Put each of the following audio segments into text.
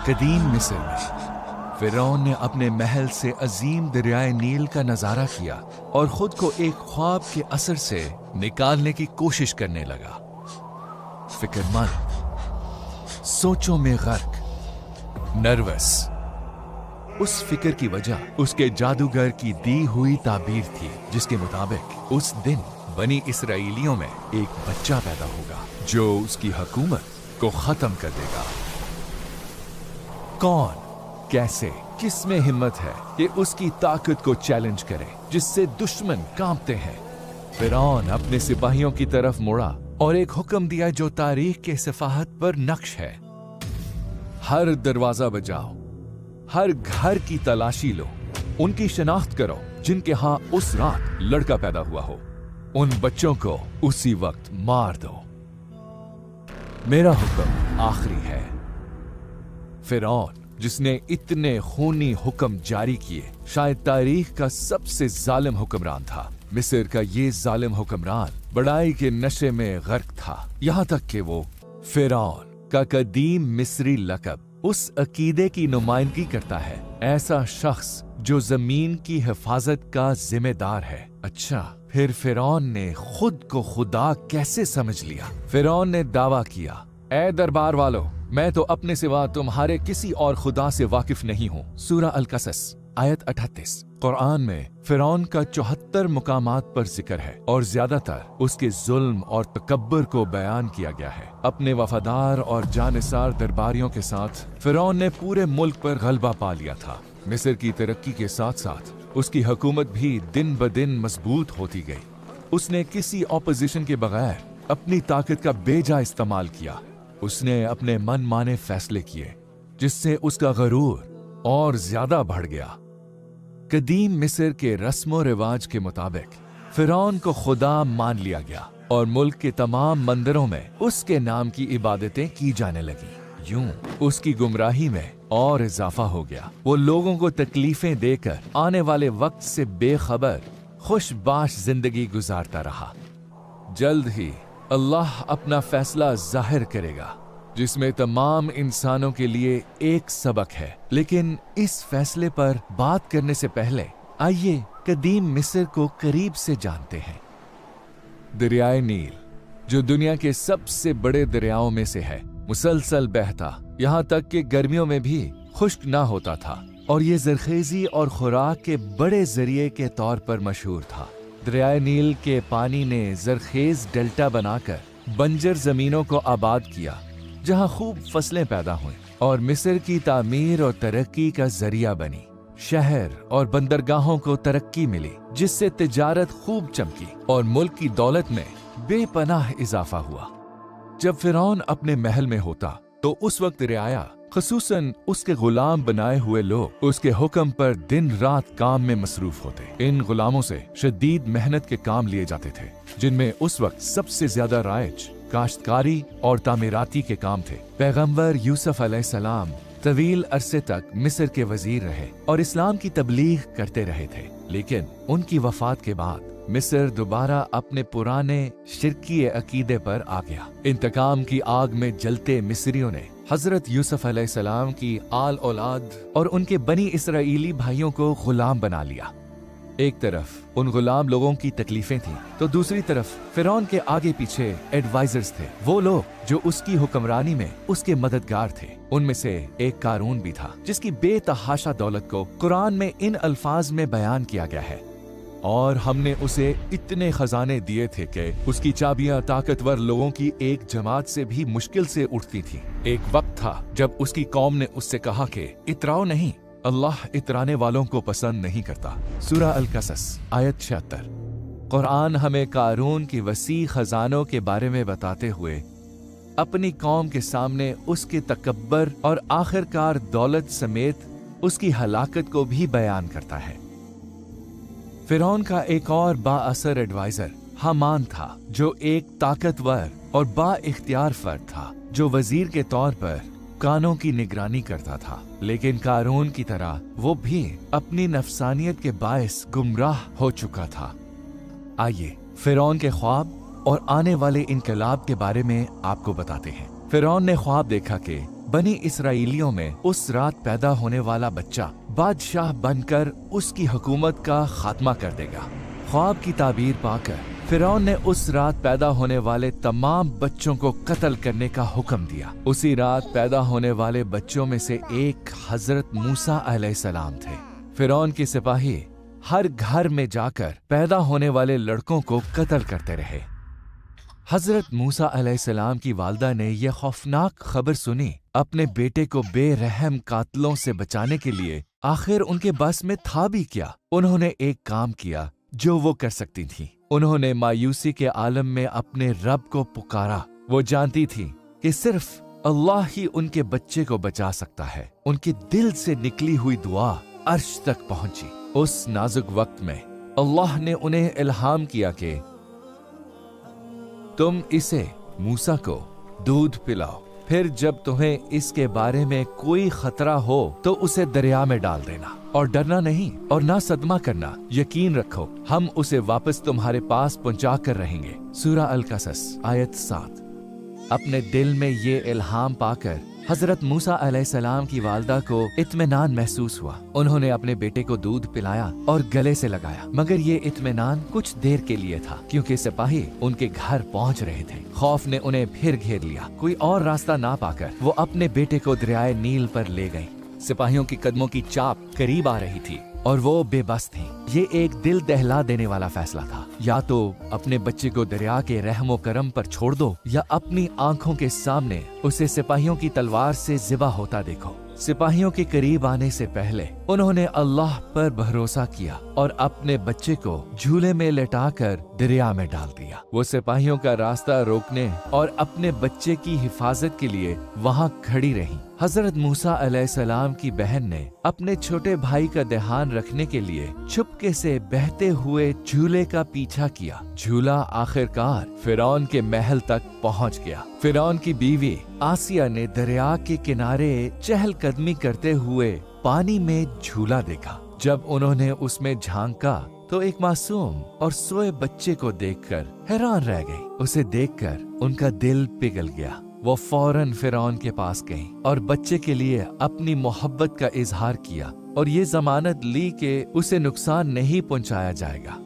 قدیم مصر میں فرعون نے اپنے محل سے عظیم دریائے نیل کا نظارہ کیا اور خود کو ایک خواب کے اثر سے نکالنے کی کوشش کرنے لگا۔ فکر مند، سوچوں میں غرق، نروس۔ اس فکر کی وجہ اس کے جادوگر کی دی ہوئی تعبیر تھی، جس کے مطابق اس دن بنی اسرائیلیوں میں ایک بچہ پیدا ہوگا جو اس کی حکومت کو ختم کر دے گا۔ کون، کیسے، کس میں ہمت ہے کہ اس کی طاقت کو چیلنج کرے جس سے دشمن کانپتے ہیں؟ فرعون اپنے سپاہیوں کی طرف مڑا اور ایک حکم دیا جو تاریخ کے صفحات پر نقش ہے۔ ہر دروازہ بجاؤ، ہر گھر کی تلاشی لو، ان کی شناخت کرو جن کے ہاں اس رات لڑکا پیدا ہوا ہو، ان بچوں کو اسی وقت مار دو۔ میرا حکم آخری ہے۔ فرعون، جس نے اتنے خونی حکم جاری کیے، شاید تاریخ کا سب سے ظالم حکمران تھا۔ مصر کا یہ ظالم حکمران بڑائی کے نشے میں غرق تھا، یہاں تک کہ وہ فرعون کا قدیم مصری لقب اس عقیدے کی نمائندگی کرتا ہے، ایسا شخص جو زمین کی حفاظت کا ذمہ دار ہے۔ اچھا، پھر فرعون نے خود کو خدا کیسے سمجھ لیا؟ فرعون نے دعویٰ کیا، اے دربار والو، میں تو اپنے سوا تمہارے کسی اور خدا سے واقف نہیں ہوں۔ سورہ القصص آیت 38۔ قرآن میں فرعون کا 74 مقامات پر ذکر ہے اور زیادہ تر اس کے ظلم اور تکبر کو بیان کیا گیا ہے۔ اپنے وفادار اور جانثار درباریوں کے ساتھ فرعون نے پورے ملک پر غلبہ پا لیا تھا۔ مصر کی ترقی کے ساتھ ساتھ اس کی حکومت بھی دن بدن مضبوط ہوتی گئی۔ اس نے کسی اپوزیشن کے بغیر اپنی طاقت کا بے جا استعمال کیا۔ اس نے اپنے من مانے فیصلے کیے جس سے اس کا غرور اور زیادہ بڑھ گیا۔ قدیم مصر کے رسم و رواج کے مطابق فرعون کو خدا مان لیا گیا اور ملک کے تمام مندروں میں اس کے نام کی عبادتیں کی جانے لگیں۔ یوں اس کی گمراہی میں اور اضافہ ہو گیا۔ وہ لوگوں کو تکلیفیں دے کر آنے والے وقت سے بے خبر خوش باش زندگی گزارتا رہا۔ جلد ہی اللہ اپنا فیصلہ ظاہر کرے گا جس میں تمام انسانوں کے لیے ایک سبق ہے، لیکن اس فیصلے پر بات کرنے سے پہلے آئیے قدیم مصر کو قریب سے جانتے ہیں۔ دریائے نیل، جو دنیا کے سب سے بڑے دریاؤں میں سے ہے، مسلسل بہتا، یہاں تک کہ گرمیوں میں بھی خشک نہ ہوتا تھا، اور یہ زرخیزی اور خوراک کے بڑے ذریعے کے طور پر مشہور تھا۔ دریائے نیل کے پانی نے زرخیز ڈیلٹا بنا کر بنجر زمینوں کو آباد کیا، جہاں خوب فصلیں پیدا ہوئیں اور مصر کی تعمیر اور ترقی کا ذریعہ بنی۔ شہر اور بندرگاہوں کو ترقی ملی، جس سے تجارت خوب چمکی اور ملک کی دولت میں بے پناہ اضافہ ہوا۔ جب فرعون اپنے محل میں ہوتا تو اس وقت رعایا، خصوصاً اس کے غلام بنائے ہوئے لوگ، اس کے حکم پر دن رات کام میں مصروف ہوتے۔ ان غلاموں سے شدید محنت کے کام لیے جاتے تھے، جن میں اس وقت سب سے زیادہ رائج کاشتکاری اور تعمیراتی کے کام تھے۔ پیغمبر یوسف علیہ السلام طویل عرصے تک مصر کے وزیر رہے اور اسلام کی تبلیغ کرتے رہے تھے، لیکن ان کی وفات کے بعد مصر دوبارہ اپنے پرانے شرکی عقیدے پر آ گیا۔ انتقام کی آگ میں جلتے مصریوں نے حضرت یوسف علیہ السلام کی آل اولاد اور ان کے بنی اسرائیلی بھائیوں کو غلام بنا لیا۔ ایک طرف ان غلام لوگوں کی تکلیفیں تھیں تو دوسری طرف فرعون کے آگے پیچھے ایڈوائزرز تھے، وہ لوگ جو اس کی حکمرانی میں اس کے مددگار تھے۔ ان میں سے ایک قارون بھی تھا، جس کی بے تحاشا دولت کو قرآن میں ان الفاظ میں بیان کیا گیا ہے، اور ہم نے اسے اتنے خزانے دیے تھے کہ اس کی چابیاں طاقتور لوگوں کی ایک جماعت سے بھی مشکل سے اٹھتی تھیں۔ ایک وقت تھا جب اس کی قوم نے اس سے کہا کہ اتراؤ نہیں، اللہ اترانے والوں کو پسند نہیں کرتا۔ سورہ القصص آیت 76۔ قرآن ہمیں قارون کی وسیع خزانوں کے بارے میں بتاتے ہوئے اپنی قوم کے سامنے اس کے تکبر اور آخرکار دولت سمیت اس کی ہلاکت کو بھی بیان کرتا ہے۔ فرعون کا ایک اور با اثر ایڈوائزر حامان تھا، جو ایک طاقتور اور با اختیار فرد تھا جو وزیر کے طور پر کانوں کی نگرانی کرتا تھا، لیکن قارون کی طرح وہ بھی اپنی نفسانیت کے باعث گمراہ ہو چکا تھا۔ آئیے فرعون کے خواب اور آنے والے انقلاب کے بارے میں آپ کو بتاتے ہیں۔ فرعون نے خواب دیکھا کہ बनी इसराइलियों में उस रात पैदा होने वाला बच्चा बादशाह बनकर उसकी हुकूमत का खात्मा कर देगा। ख्वाब की ताबीर पाकर फिरौन ने उस रात पैदा होने वाले तमाम बच्चों को कत्ल करने का हुक्म दिया। उसी रात पैदा होने वाले बच्चों में से एक हजरत मूसा अलैहिस्सलाम थे। फिरौन के सिपाही हर घर में जाकर पैदा होने वाले लड़कों को कत्ल करते रहे। हजरत मूसा अलैहिस्सलाम की वालिदा ने यह खौफनाक खबर सुनी। अपने बेटे को बेरहम कातलों से बचाने के लिए आखिर उनके बस में था भी क्या, उन्होंने एक काम किया जो वो कर सकती थी। उन्होंने मायूसी के आलम में अपने रब को पुकारा। वो जानती थी कि सिर्फ अल्लाह ही उनके बच्चे को बचा सकता है। उनके दिल से निकली हुई दुआ अर्श तक पहुंची। उस नाजुक वक्त में अल्लाह ने उन्हें इल्हाम किया कि तुम इसे मूसा को दूध पिलाओ, फिर जब तुम्हें इसके बारे में कोई खतरा हो तो उसे दरिया में डाल देना, और डरना नहीं और ना सदमा करना। यकीन रखो हम उसे वापस तुम्हारे पास पहुंचा कर रहेंगे। सूरा अल-कसस आयत 7। अपने दिल में ये इल्हाम पाकर हजरत मूसा अलैहिस्सलाम की वालिदा को इत्मीनान महसूस हुआ। उन्होंने अपने बेटे को दूध पिलाया और गले से लगाया, मगर ये इत्मीनान कुछ देर के लिए था, क्योंकि सिपाही उनके घर पहुंच रहे थे। खौफ ने उन्हें फिर घेर लिया। कोई और रास्ता ना पाकर वो अपने बेटे को दरियाए नील पर ले गईं। सिपाहियों की कदमों की चाप करीब आ रही थी और वो बेबस थी। ये एक दिल दहला देने वाला फैसला था। या तो अपने बच्चे को दरिया के रहमो करम पर छोड़ दो, या अपनी आंखों के सामने उसे सिपाहियों की तलवार से ज़िबा होता देखो। सिपाहियों के करीब आने से पहले उन्होंने अल्लाह पर भरोसा किया और अपने बच्चे को झूले में लेटाकर दरिया में डाल दिया। वो सिपाहियों का रास्ता रोकने और अपने बच्चे की हिफाजत के लिए वहां खड़ी रही। हजरत मूसा अलैहिस्सलाम की बहन ने अपने छोटे भाई का ध्यान रखने के लिए चुपके से बहते हुए झूले का पीछा किया। झूला आखिरकार फिरौन के महल तक पहुंच गया। फिरौन की बीवी आसिया ने दरिया के किनारे चहलकदमी करते हुए पानी में झूला देखा। जब उन्होंने उसमें झांका तो एक मासूम और सोए बच्चे को देखकर हैरान रह गई। उसे देखकर उनका दिल पिघल गया। वो फौरन फिरौन के पास गई और बच्चे के लिए अपनी मोहब्बत का इजहार किया और ये जमानत ली कि उसे नुकसान नहीं पहुंचाया जाएगा।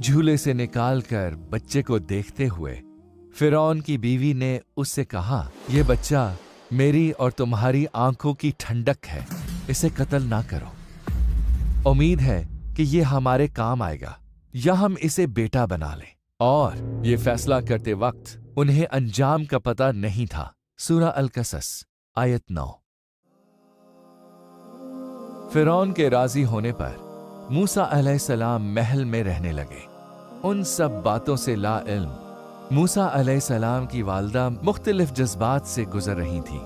झूले से निकालकर बच्चे को देखते हुए फिरौन की बीवी ने उससे कहा, ये बच्चा मेरी और तुम्हारी आंखों की ठंडक है, इसे कत्ल ना करो। उम्मीद है कि ये हमारे काम आएगा या हम इसे बेटा बना लें। और ये फैसला करते वक्त उन्हें अंजाम का पता नहीं था। सूरा अल-कसस आयत 9। फिरौन के राजी होने पर मूसा अलैहिस्सलाम महल में रहने लगे। उन सब बातों से ला इल्म मूसा अलैहिस्सलाम की वालिदा मुख्तलिफ जज्बात से गुजर रही थी।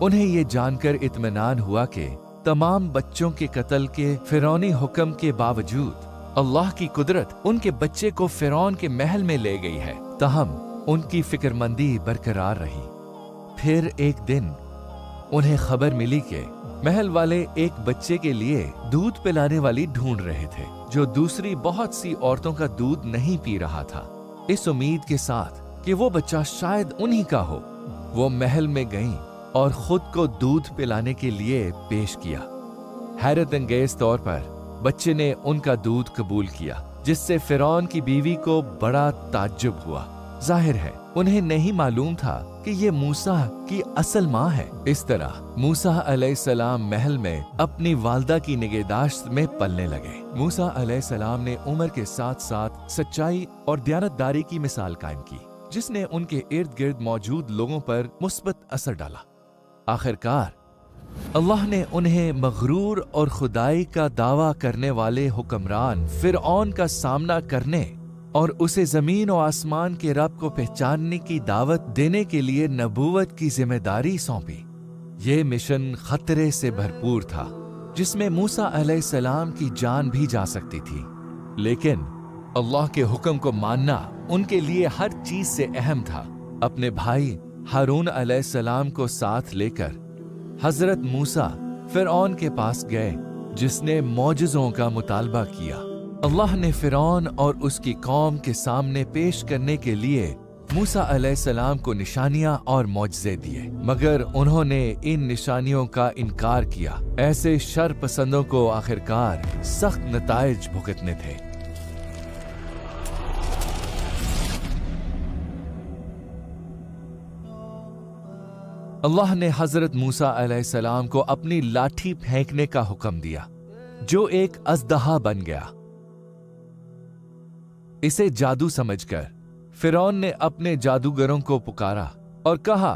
उन्हें ये जानकर इत्मीनान हुआ कि तमाम बच्चों के कत्ल के फिरौनी हुक्म के बावजूद अल्लाह की कुदरत उनके बच्चे को फिरौन के महल में ले गई है। तहम उनकी फिक्रमंदी बरकरार रही। फिर एक दिन उन्हें खबर मिली कि महल वाले एक बच्चे के लिए दूध पिलाने वाली ढूंढ रहे थे, जो दूसरी बहुत सी औरतों का दूध नहीं पी रहा था। इस उम्मीद के साथ कि वो बच्चा शायद उन्हीं का हो, वो महल में गईं और खुद को दूध पिलाने के लिए पेश किया। हैरत अंगेज तौर पर बच्चे ने उनका दूध कबूल किया, जिससे फिरौन की बीवी को बड़ा ताज्जुब हुआ। जाहिर है उन्हें नहीं मालूम था कि ये मूसा की असल माँ है। इस तरह मूसा अलैहिस्सलाम महल में अपनी वालिदा की निगहदाश्त में पलने लगे। मूसा अलैहिस्सलाम ने उम्र के साथ साथ सच्चाई और दयानतदारी की मिसाल कायम की, जिसने उनके इर्द गिर्द मौजूद लोगों पर मुस्बत असर डाला। आखिरकार अल्लाह ने उन्हें मगरूर और खुदाई का दावा करने वाले हुक्मरान फिरऔन का सामना करने और उसे जमीन और आसमान के रब को पहचानने की दावत देने के लिए नबूवत की जिम्मेदारी सौंपी। ये मिशन खतरे से भरपूर था, जिसमें मूसा अलैहिस्सलाम की जान भी जा सकती थी, लेकिन अल्लाह के हुक्म को मानना उनके लिए हर चीज से अहम था। अपने भाई हारून अलैहिस्सलाम को साथ लेकर हजरत मूसा फिरऔन के पास गए, जिसने मौजज़ों का मुतालबा किया। अल्लाह ने फिरौन और उसकी कौम के सामने पेश करने के लिए मूसा अलैहिस्सलाम को निशानियां और मौजज़े दिए, मगर उन्होंने इन निशानियों का इनकार किया। ऐसे शर पसंदों को आखिरकार सख्त नताइज भुगतने थे। अल्लाह ने हजरत मूसा अलैहिस्सलाम को अपनी लाठी फेंकने का हुक्म दिया, जो एक अज़दहा बन गया। इसे जादू समझकर फिरौन ने अपने जादूगरों को पुकारा और कहा,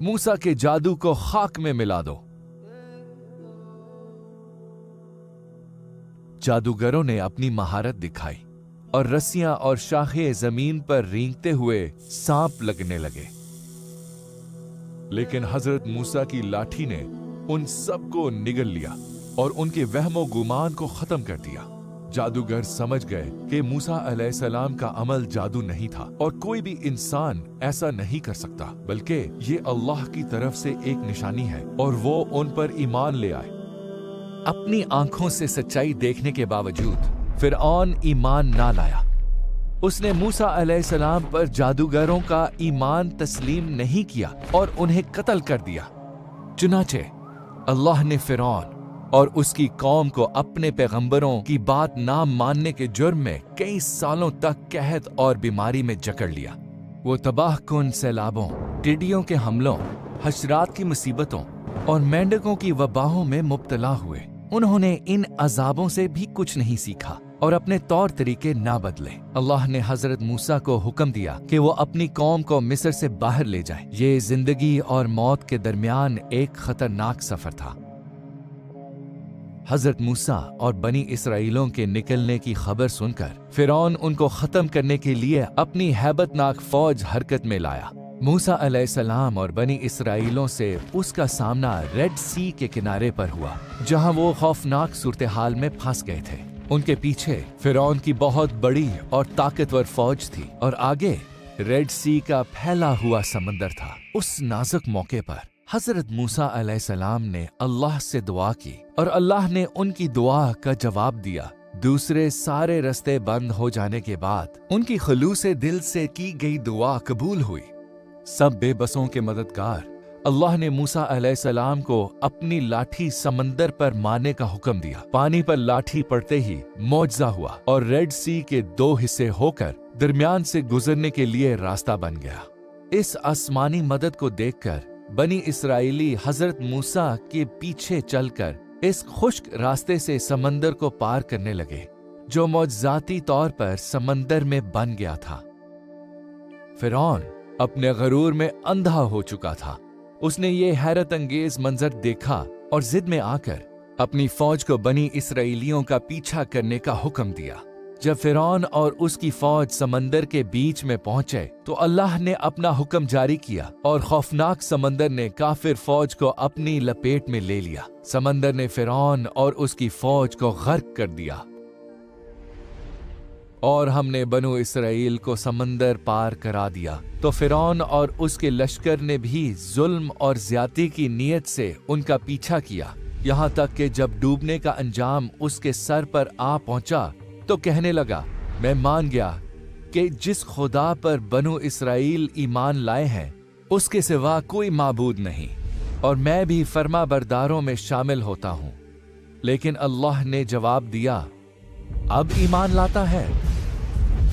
मूसा के जादू को खाक में मिला दो। जादूगरों ने अपनी महारत दिखाई और रस्सियां और शाखें जमीन पर रेंगते हुए सांप लगने लगे, लेकिन हजरत मूसा की लाठी ने उन सबको निगल लिया और उनके वहमो गुमान को खत्म कर दिया। जादूगर समझ गए कि मूसा अलैहिस्सलाम का अमल जादू नहीं था और कोई भी इंसान ऐसा नहीं कर सकता, बल्कि ये अल्लाह की तरफ से एक निशानी है और वो उन पर ईमान ले आए। अपनी आंखों से सच्चाई देखने के बावजूद फिरौन ईमान ना लाया। उसने मूसा अलैहिस्सलाम पर जादूगरों का ईमान तस्लीम नहीं किया और उन्हें कत्ल कर दिया। चुनाचे अल्लाह ने फिरौन और उसकी कौम को अपने पैगंबरों की बात ना मानने के जुर्म में कई सालों तक कहत और बीमारी में जकड़ लिया। वो तबाहकुन सैलाबों, टिड्डियों के हमलों, हशरात की मुसीबतों और मेंढकों की वबाहों में मुब्तला हुए। उन्होंने इन अजाबों से भी कुछ नहीं सीखा और अपने तौर तरीके ना बदले। अल्लाह ने हजरत मूसा को हुक्म दिया कि वो अपनी कौम को मिस्र से बाहर ले जाए। ये जिंदगी और मौत के दरमियान एक खतरनाक सफर था। हजरत मूसा और बनी इसराइलों के निकलने की खबर सुनकर फिरौन उनको खत्म करने के लिए अपनी हैबतनाक फौज हरकत में लाया। मूसा अलैहिस्सलाम और बनी इसराइलों से उसका सामना रेड सी के किनारे पर हुआ, जहां वो खौफनाक सूरत हाल में फंस गए थे। उनके पीछे फिरौन की बहुत बड़ी और ताकतवर फौज थी और आगे रेड सी का फैला हुआ समंदर था। उस नाजुक मौके पर हजरत मूसा अलैहिस्सलाम ने अल्लाह से दुआ की और अल्लाह ने उनकी दुआ का जवाब दिया। दूसरे सारे रास्ते बंद हो जाने के बाद उनकी खलूसे दिल से की गई दुआ कबूल हुई। सब बेबसों के मददगार अल्लाह ने मूसा अलैहिस्सलाम को अपनी लाठी समंदर पर मारने का हुक्म दिया। पानी पर लाठी पड़ते ही मौजज़ा हुआ और रेड सी के दो हिस्से होकर दरमियान से गुजरने के लिए रास्ता बन गया। इस आसमानी मदद को देखकर बनी इसराइली हजरत मूसा के पीछे चलकर इस खुश्क रास्ते से समंदर को पार करने लगे, जो मौजज़ाती तौर पर समंदर में बन गया था। फिरौन अपने गरूर में अंधा हो चुका था। उसने ये हैरत अंगेज मंजर देखा और जिद में आकर अपनी फौज को बनी इसराइलियों का पीछा करने का हुक्म दिया। जब फिरौन और उसकी फौज समंदर के बीच में पहुंचे तो अल्लाह ने अपना हुक्म जारी किया और खौफनाक समंदर ने काफिर फौज को अपनी लपेट में ले लिया। समंदर ने फिरौन और उसकी फौज को गर्क कर दिया और हमने बनु इसराइल को समंदर पार करा दिया। तो फिरौन और उसके लश्कर ने भी जुल्म और ज्यादती की नीयत से उनका पीछा किया, यहाँ तक कि जब डूबने का अंजाम उसके सर पर आ पहुंचा तो कहने लगा, मैं मान गया कि जिस खुदा पर बनु इसराइल ईमान लाए हैं उसके सिवा कोई माबूद नहीं और मैं भी फर्मा बरदारों में शामिल होता हूं। लेकिन अल्लाह ने जवाब दिया, अब ईमान लाता है,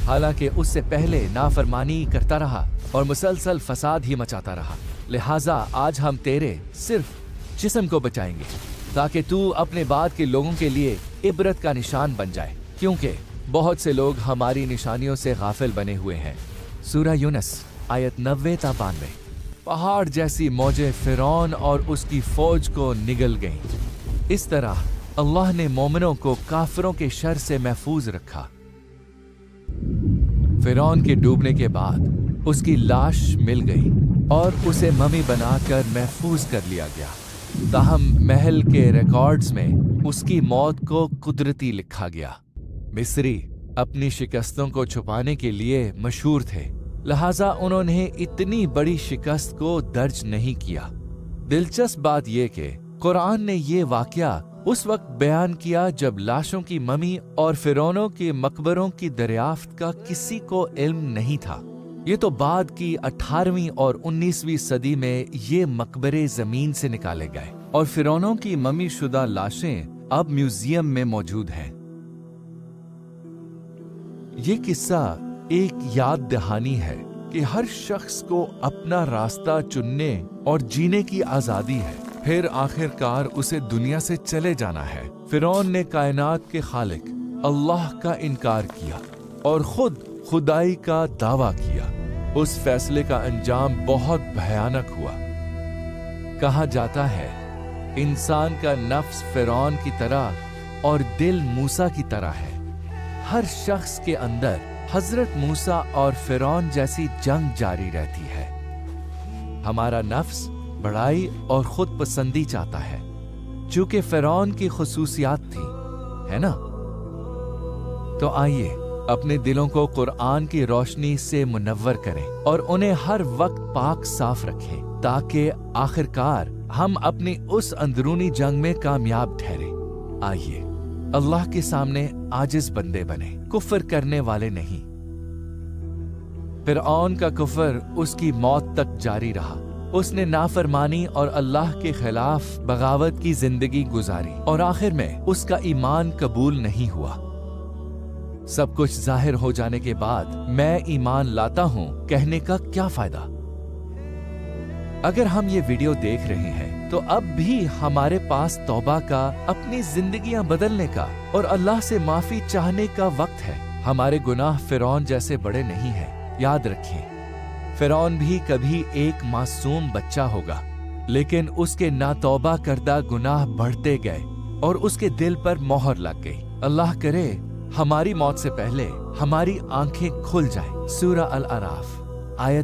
हालांकि उससे पहले नाफरमानी करता रहा और मुसलसल फसाद ही मचाता रहा। लिहाजा आज हम तेरे सिर्फ जिस्म को बचाएंगे ताकि तू अपने बाद के लोगों के लिए इबरत का निशान बन जाए, क्योंकि बहुत से लोग हमारी निशानियों से गाफिल बने हुए हैं। सूरह यूनुस आयत 90-92। पहाड़ जैसी मौजें फिरौन और उसकी फौज को निगल गईं। इस तरह अल्लाह ने मोमिनों को काफिरों के शर से महफूज रखा। फिरौन के डूबने के बाद उसकी लाश मिल गई और उसे ममी बनाकर महफूज कर लिया गया। ताहम महल के रिकॉर्ड्स में उसकी मौत को कुदरती लिखा गया। मिस्री अपनी शिकस्तों को छुपाने के लिए मशहूर थे, लिहाजा उन्होंने इतनी बड़ी शिकस्त को दर्ज नहीं किया। दिलचस्प बात यह कि कुरान ने यह वाकया उस वक्त बयान किया जब लाशों की ममी और फिरौनों के मकबरों की दरियाफ्त का किसी को इल्म नहीं था। یہ تو بعد کی 18ویں اور 19ویں صدی میں یہ مقبرے زمین سے نکالے گئے اور فرعونوں کی ممی شدہ لاشیں اب میوزیم میں موجود ہیں۔ یہ قصہ ایک یاد دہانی ہے کہ ہر شخص کو اپنا راستہ چننے اور جینے کی آزادی ہے، پھر آخرکار اسے دنیا سے چلے جانا ہے۔ فرعون نے کائنات کے خالق اللہ کا انکار کیا اور خود خدائی کا دعویٰ کیا۔ اس فیصلے کا انجام بہت بھیانک ہوا۔ کہا جاتا ہے انسان کا نفس فرعون کی طرح اور دل موسیٰ کی طرح ہے۔ ہر شخص کے اندر حضرت موسیٰ اور فرعون جیسی جنگ جاری رہتی ہے۔ ہمارا نفس بڑائی اور خود پسندی چاہتا ہے، چونکہ فرعون کی خصوصیات تھی، ہے نا؟ تو آئیے اپنے دلوں کو قرآن کی روشنی سے منور کریں اور انہیں ہر وقت پاک صاف رکھیں، تاکہ آخرکار ہم اپنی اس اندرونی جنگ میں کامیاب ٹھہریں۔ آئیے اللہ کے سامنے عاجز بندے بنیں، کفر کرنے والے نہیں۔ فرعون کا کفر اس کی موت تک جاری رہا۔ اس نے نافرمانی اور اللہ کے خلاف بغاوت کی زندگی گزاری اور آخر میں اس کا ایمان قبول نہیں ہوا۔ سب کچھ ظاہر ہو جانے کے بعد میں ایمان لاتا ہوں کہنے کا کیا فائدہ؟ اگر ہم یہ ویڈیو دیکھ رہے ہیں تو اب بھی ہمارے پاس توبہ کا، اپنی زندگیاں بدلنے کا اور اللہ سے معافی چاہنے کا وقت ہے۔ ہمارے گناہ فرعون جیسے بڑے نہیں ہیں، یاد رکھیں۔ فرعون بھی کبھی ایک معصوم بچہ ہوگا، لیکن اس کے ناتوبہ کردہ گناہ بڑھتے گئے اور اس کے دل پر مہر لگ گئی۔ اللہ کرے ہماری موت سے پہلے ہماری آنکھیں کھل جائیں۔ سورہ الاعراف آیت